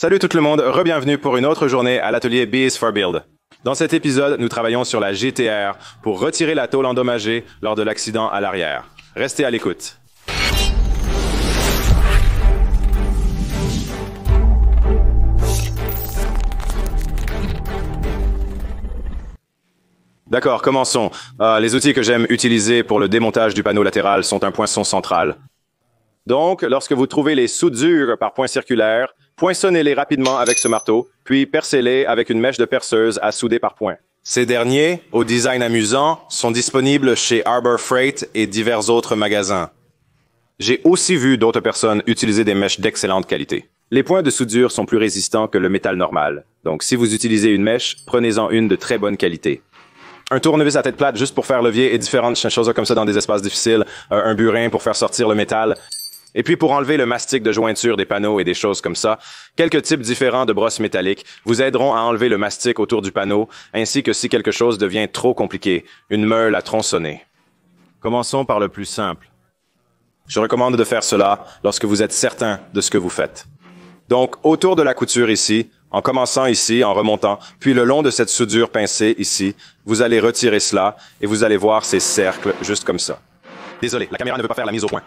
Salut tout le monde, re-bienvenue pour une autre journée à l'atelier B is for Build. Dans cet épisode, nous travaillons sur la GTR pour retirer la tôle endommagée lors de l'accident à l'arrière. Restez à l'écoute. D'accord, commençons. Les outils que j'aime utiliser pour le démontage du panneau latéral sont un poinçon central. Donc, lorsque vous trouvez les soudures par point circulaire, poinçonnez-les rapidement avec ce marteau, puis percez-les avec une mèche de perceuse à souder par point. Ces derniers, au design amusant, sont disponibles chez Harbor Freight et divers autres magasins. J'ai aussi vu d'autres personnes utiliser des mèches d'excellente qualité. Les points de soudure sont plus résistants que le métal normal. Donc, si vous utilisez une mèche, prenez-en une de très bonne qualité. Un tournevis à tête plate juste pour faire levier et différentes choses comme ça dans des espaces difficiles, un burin pour faire sortir le métal. Et puis pour enlever le mastic de jointure des panneaux et des choses comme ça, quelques types différents de brosses métalliques vous aideront à enlever le mastic autour du panneau, ainsi que si quelque chose devient trop compliqué, une meule à tronçonner. Commençons par le plus simple. Je recommande de faire cela lorsque vous êtes certain de ce que vous faites. Donc, autour de la couture ici, en commençant ici, en remontant, puis le long de cette soudure pincée ici, vous allez retirer cela et vous allez voir ces cercles juste comme ça. Désolé, la caméra ne veut pas faire la mise au point.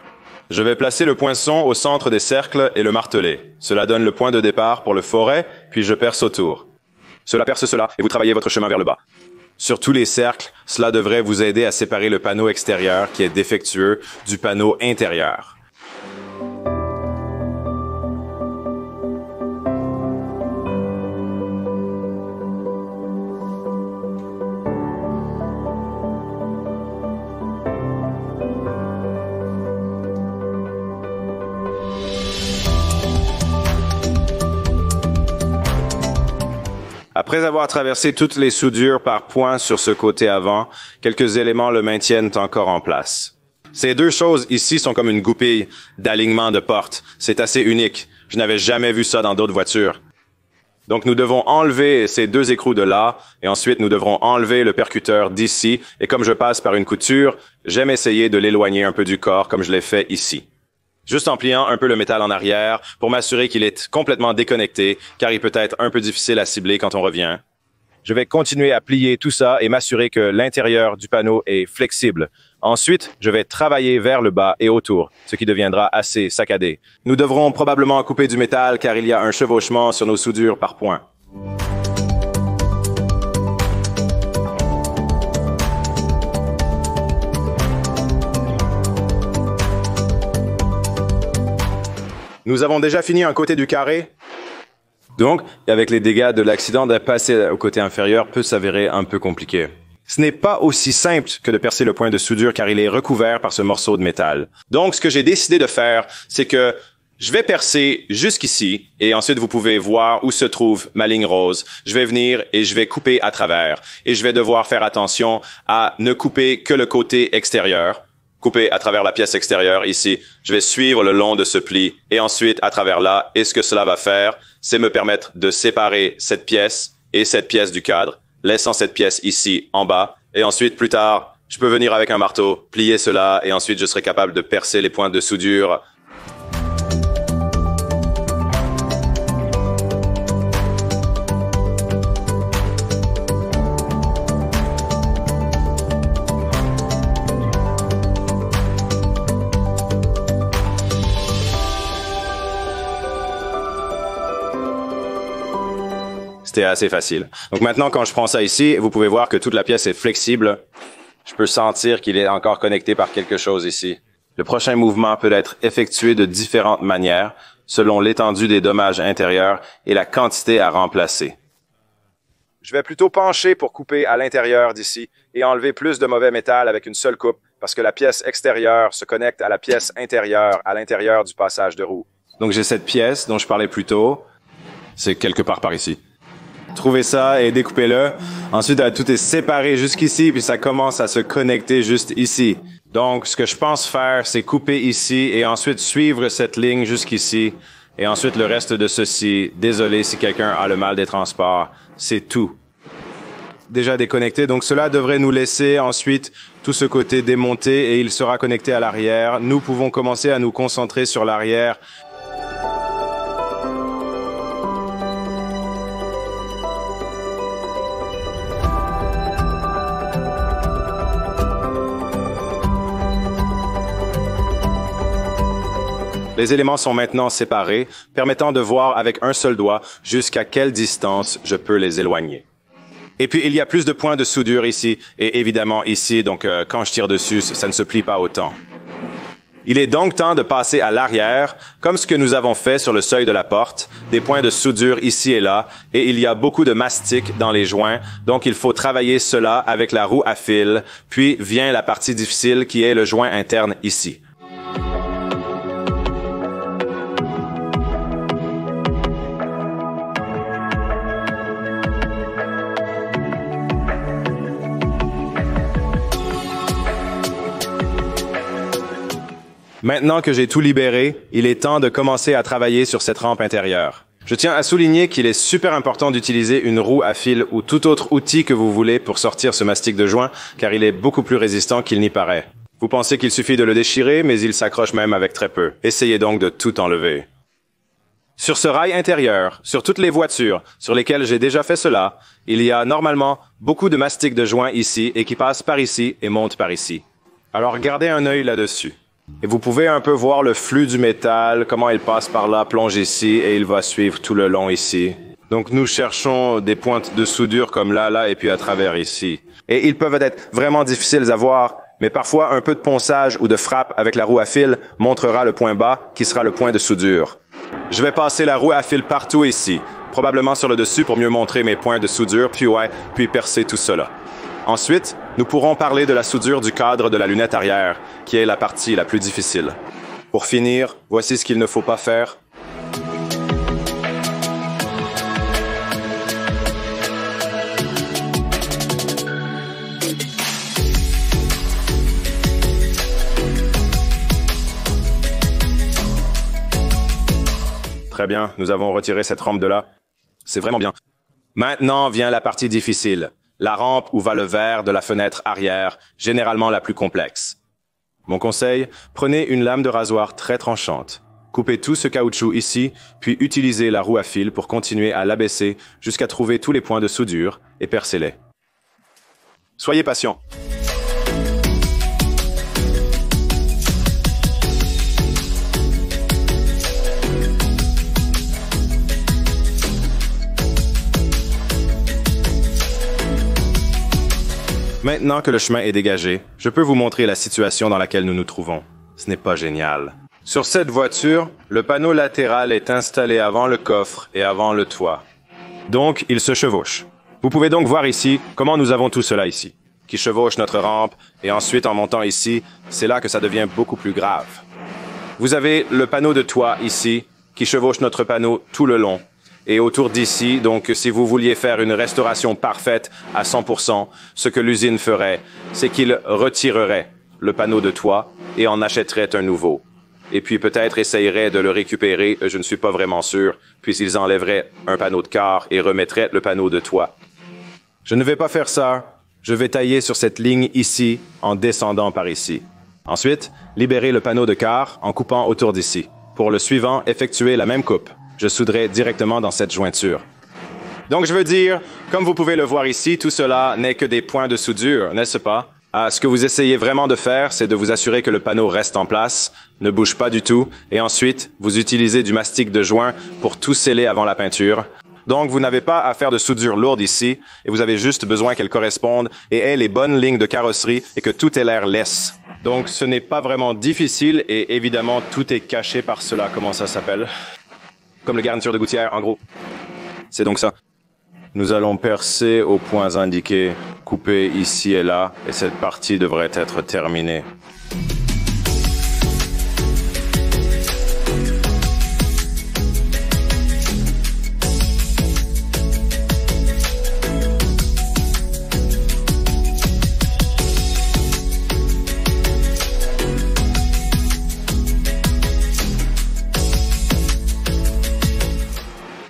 Je vais placer le poinçon au centre des cercles et le marteler. Cela donne le point de départ pour le forêt, puis je perce autour. Cela perce cela et vous travaillez votre chemin vers le bas. Sur tous les cercles, cela devrait vous aider à séparer le panneau extérieur qui est défectueux du panneau intérieur. Après avoir traversé toutes les soudures par point sur ce côté avant, quelques éléments le maintiennent encore en place. Ces deux choses ici sont comme une goupille d'alignement de porte. C'est assez unique. Je n'avais jamais vu ça dans d'autres voitures. Donc nous devons enlever ces deux écrous de là, et ensuite nous devrons enlever le percuteur d'ici, et comme je passe par une couture, j'aime essayer de l'éloigner un peu du corps comme je l'ai fait ici. Juste en pliant un peu le métal en arrière pour m'assurer qu'il est complètement déconnecté, car il peut être un peu difficile à cibler quand on revient. Je vais continuer à plier tout ça et m'assurer que l'intérieur du panneau est flexible. Ensuite, je vais travailler vers le bas et autour, ce qui deviendra assez saccadé. Nous devrons probablement couper du métal car il y a un chevauchement sur nos soudures par point. Nous avons déjà fini un côté du carré. Donc, avec les dégâts de l'accident, de passer au côté inférieur peut s'avérer un peu compliqué. Ce n'est pas aussi simple que de percer le point de soudure car il est recouvert par ce morceau de métal. Donc, ce que j'ai décidé de faire, c'est que je vais percer jusqu'ici et ensuite vous pouvez voir où se trouve ma ligne rose. Je vais venir et je vais couper à travers et je vais devoir faire attention à ne couper que le côté extérieur. Couper à travers la pièce extérieure ici. Je vais suivre le long de ce pli et ensuite à travers là. Et ce que cela va faire, c'est me permettre de séparer cette pièce et cette pièce du cadre, laissant cette pièce ici en bas. Et ensuite, plus tard, je peux venir avec un marteau, plier cela et ensuite je serai capable de percer les points de soudure. C'était assez facile. Donc maintenant, quand je prends ça ici, vous pouvez voir que toute la pièce est flexible. Je peux sentir qu'il est encore connecté par quelque chose ici. Le prochain mouvement peut être effectué de différentes manières, selon l'étendue des dommages intérieurs et la quantité à remplacer. Je vais plutôt pencher pour couper à l'intérieur d'ici et enlever plus de mauvais métal avec une seule coupe, parce que la pièce extérieure se connecte à la pièce intérieure, à l'intérieur du passage de roue. Donc j'ai cette pièce dont je parlais plus tôt. C'est quelque part par ici. Trouvez ça et découpez-le. Ensuite, tout est séparé jusqu'ici, puis ça commence à se connecter juste ici. Donc, ce que je pense faire, c'est couper ici et ensuite suivre cette ligne jusqu'ici. Et ensuite, le reste de ceci. Désolé si quelqu'un a le mal des transports. C'est tout. Déjà déconnecté. Donc, cela devrait nous laisser ensuite tout ce côté démonté et il sera connecté à l'arrière. Nous pouvons commencer à nous concentrer sur l'arrière. Les éléments sont maintenant séparés, permettant de voir avec un seul doigt jusqu'à quelle distance je peux les éloigner. Et puis, il y a plus de points de soudure ici, et évidemment ici, donc quand je tire dessus, ça ne se plie pas autant. Il est donc temps de passer à l'arrière, comme ce que nous avons fait sur le seuil de la porte, des points de soudure ici et là, et il y a beaucoup de mastic dans les joints, donc il faut travailler cela avec la roue à fil, puis vient la partie difficile qui est le joint interne ici. Maintenant que j'ai tout libéré, il est temps de commencer à travailler sur cette rampe intérieure. Je tiens à souligner qu'il est super important d'utiliser une roue à fil ou tout autre outil que vous voulez pour sortir ce mastic de joint, car il est beaucoup plus résistant qu'il n'y paraît. Vous pensez qu'il suffit de le déchirer, mais il s'accroche même avec très peu. Essayez donc de tout enlever. Sur ce rail intérieur, sur toutes les voitures sur lesquelles j'ai déjà fait cela, il y a normalement beaucoup de mastic de joint ici et qui passe par ici et monte par ici. Alors gardez un œil là-dessus. Et vous pouvez un peu voir le flux du métal, comment il passe par là, plonge ici, et il va suivre tout le long ici. Donc nous cherchons des pointes de soudure comme là, et puis à travers ici. Et ils peuvent être vraiment difficiles à voir, mais parfois un peu de ponçage ou de frappe avec la roue à fil montrera le point bas, qui sera le point de soudure. Je vais passer la roue à fil partout ici, probablement sur le dessus pour mieux montrer mes points de soudure, puis percer tout cela. Ensuite, nous pourrons parler de la soudure du cadre de la lunette arrière, qui est la partie la plus difficile. Pour finir, voici ce qu'il ne faut pas faire. Très bien, nous avons retiré cette rampe de là. C'est vraiment bien. Maintenant vient la partie difficile. La rampe où va le verre de la fenêtre arrière, généralement la plus complexe. Mon conseil, prenez une lame de rasoir très tranchante. Coupez tout ce caoutchouc ici, puis utilisez la roue à fil pour continuer à l'abaisser jusqu'à trouver tous les points de soudure et percez-les. Soyez patient. Maintenant que le chemin est dégagé, je peux vous montrer la situation dans laquelle nous nous trouvons. Ce n'est pas génial. Sur cette voiture, le panneau latéral est installé avant le coffre et avant le toit. Donc, il se chevauche. Vous pouvez donc voir ici comment nous avons tout cela ici, qui chevauche notre rampe, et ensuite en montant ici, c'est là que ça devient beaucoup plus grave. Vous avez le panneau de toit ici, qui chevauche notre panneau tout le long. Et autour d'ici, donc si vous vouliez faire une restauration parfaite à 100%, ce que l'usine ferait, c'est qu'il retirerait le panneau de toit et en achèterait un nouveau. Et puis peut-être essayerait de le récupérer, je ne suis pas vraiment sûr, puis ils enlèveraient un panneau de quart et remettraient le panneau de toit. Je ne vais pas faire ça, je vais tailler sur cette ligne ici en descendant par ici. Ensuite, libérer le panneau de quart en coupant autour d'ici. Pour le suivant, effectuer la même coupe. Je souderai directement dans cette jointure. Donc je veux dire, comme vous pouvez le voir ici, tout cela n'est que des points de soudure, n'est-ce pas? Ce que vous essayez vraiment de faire, c'est de vous assurer que le panneau reste en place, ne bouge pas du tout, et ensuite, vous utilisez du mastic de joint pour tout sceller avant la peinture. Donc vous n'avez pas à faire de soudure lourde ici, et vous avez juste besoin qu'elle corresponde et ait les bonnes lignes de carrosserie et que tout ait l'air lisse. Donc ce n'est pas vraiment difficile, et évidemment, tout est caché par cela, comment ça s'appelle? Comme le garniture de gouttière, en gros. C'est donc ça. Nous allons percer aux points indiqués, couper ici et là, et cette partie devrait être terminée.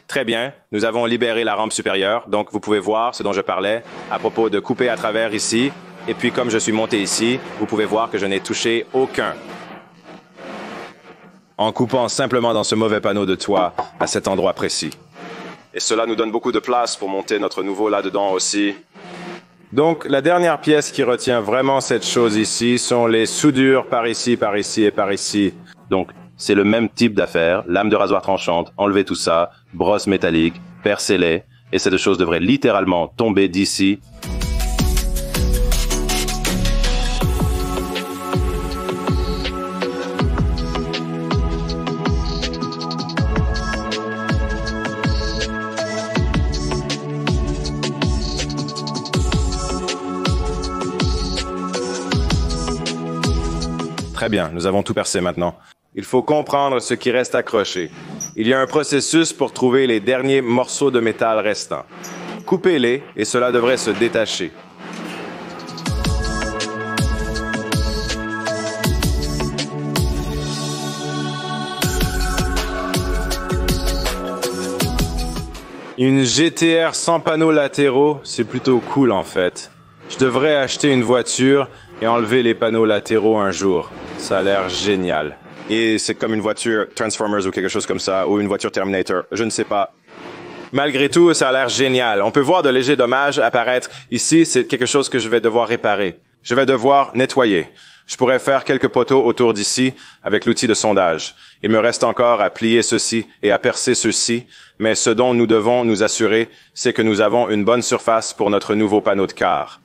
Très bien, nous avons libéré la rampe supérieure, donc vous pouvez voir ce dont je parlais à propos de couper à travers ici, et puis comme je suis monté ici, vous pouvez voir que je n'ai touché aucun. En coupant simplement dans ce mauvais panneau de toit à cet endroit précis. Et cela nous donne beaucoup de place pour monter notre nouveau là-dedans aussi. Donc la dernière pièce qui retient vraiment cette chose ici sont les soudures par ici et par ici. Donc C'est le même type d'affaire, lame de rasoir tranchante, enlevez tout ça, brosse métallique, percez-les, et cette chose devrait littéralement tomber d'ici. Très bien, nous avons tout percé maintenant. Il faut comprendre ce qui reste accroché. Il y a un processus pour trouver les derniers morceaux de métal restants. Coupez-les et cela devrait se détacher. Une GTR sans panneaux latéraux, c'est plutôt cool en fait. Je devrais acheter une voiture et enlever les panneaux latéraux un jour. Ça a l'air génial. Et c'est comme une voiture Transformers ou quelque chose comme ça, ou une voiture Terminator, je ne sais pas. Malgré tout, ça a l'air génial. On peut voir de légers dommages apparaître ici, c'est quelque chose que je vais devoir réparer. Je vais devoir nettoyer. Je pourrais faire quelques poteaux autour d'ici avec l'outil de sondage. Il me reste encore à plier ceci et à percer ceci, mais ce dont nous devons nous assurer, c'est que nous avons une bonne surface pour notre nouveau panneau de car.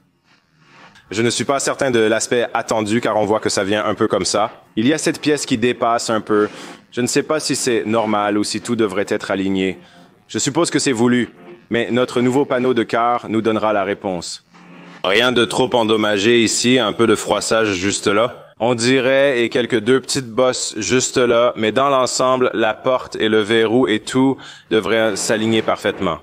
Je ne suis pas certain de l'aspect attendu car on voit que ça vient un peu comme ça. Il y a cette pièce qui dépasse un peu. Je ne sais pas si c'est normal ou si tout devrait être aligné. Je suppose que c'est voulu, mais notre nouveau panneau de car nous donnera la réponse. Rien de trop endommagé ici, un peu de froissage juste là. On dirait, et quelques deux petites bosses juste là, mais dans l'ensemble, la porte et le verrou et tout devraient s'aligner parfaitement.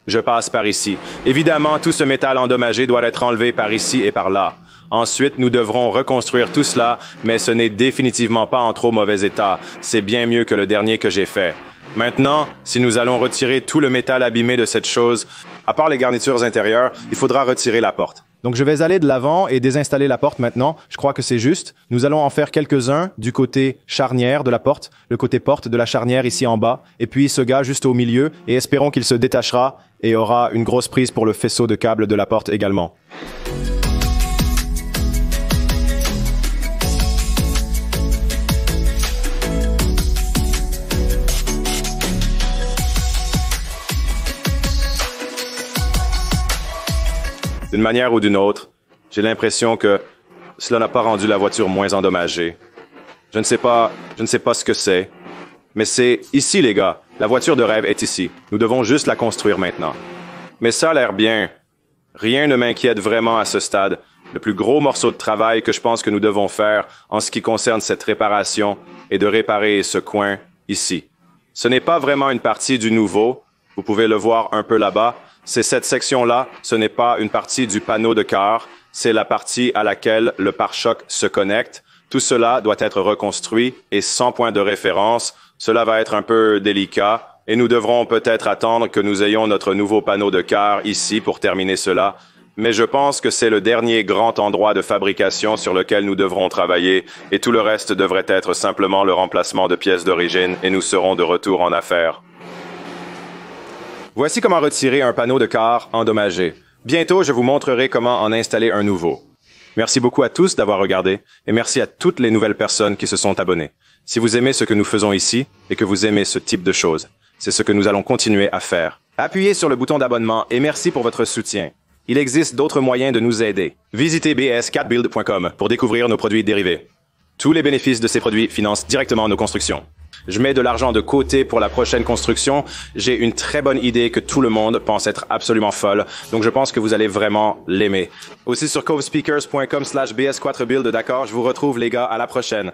Je passe par ici. Évidemment, tout ce métal endommagé doit être enlevé par ici et par là. Ensuite, nous devrons reconstruire tout cela, mais ce n'est définitivement pas en trop mauvais état. C'est bien mieux que le dernier que j'ai fait. Maintenant, si nous allons retirer tout le métal abîmé de cette chose, à part les garnitures intérieures, il faudra retirer la porte. Donc je vais aller de l'avant et désinstaller la porte maintenant. Je crois que c'est juste. Nous allons en faire quelques-uns du côté charnière de la porte, le côté porte de la charnière ici en bas, et puis ce gars juste au milieu, et espérons qu'il se détachera et aura une grosse prise pour le faisceau de câble de la porte également. D'une manière ou d'une autre, j'ai l'impression que cela n'a pas rendu la voiture moins endommagée. Je ne sais pas ce que c'est, mais c'est ici, les gars. La voiture de rêve est ici. Nous devons juste la construire maintenant. Mais ça a l'air bien. Rien ne m'inquiète vraiment à ce stade. Le plus gros morceau de travail que je pense que nous devons faire en ce qui concerne cette réparation est de réparer ce coin ici. Ce n'est pas vraiment une partie du nouveau. Vous pouvez le voir un peu là-bas. C'est cette section-là, ce n'est pas une partie du panneau de car, c'est la partie à laquelle le pare-choc se connecte. Tout cela doit être reconstruit et sans point de référence. Cela va être un peu délicat et nous devrons peut-être attendre que nous ayons notre nouveau panneau de car ici pour terminer cela. Mais je pense que c'est le dernier grand endroit de fabrication sur lequel nous devrons travailler et tout le reste devrait être simplement le remplacement de pièces d'origine et nous serons de retour en affaires. Voici comment retirer un panneau de car endommagé. Bientôt, je vous montrerai comment en installer un nouveau. Merci beaucoup à tous d'avoir regardé et merci à toutes les nouvelles personnes qui se sont abonnées. Si vous aimez ce que nous faisons ici et que vous aimez ce type de choses, c'est ce que nous allons continuer à faire. Appuyez sur le bouton d'abonnement et merci pour votre soutien. Il existe d'autres moyens de nous aider. Visitez bs4build.com pour découvrir nos produits dérivés. Tous les bénéfices de ces produits financent directement nos constructions. Je mets de l'argent de côté pour la prochaine construction. J'ai une très bonne idée que tout le monde pense être absolument folle, donc je pense que vous allez vraiment l'aimer. Aussi sur covespeakers.com/bs4build, d'accord? Je vous retrouve les gars, à la prochaine.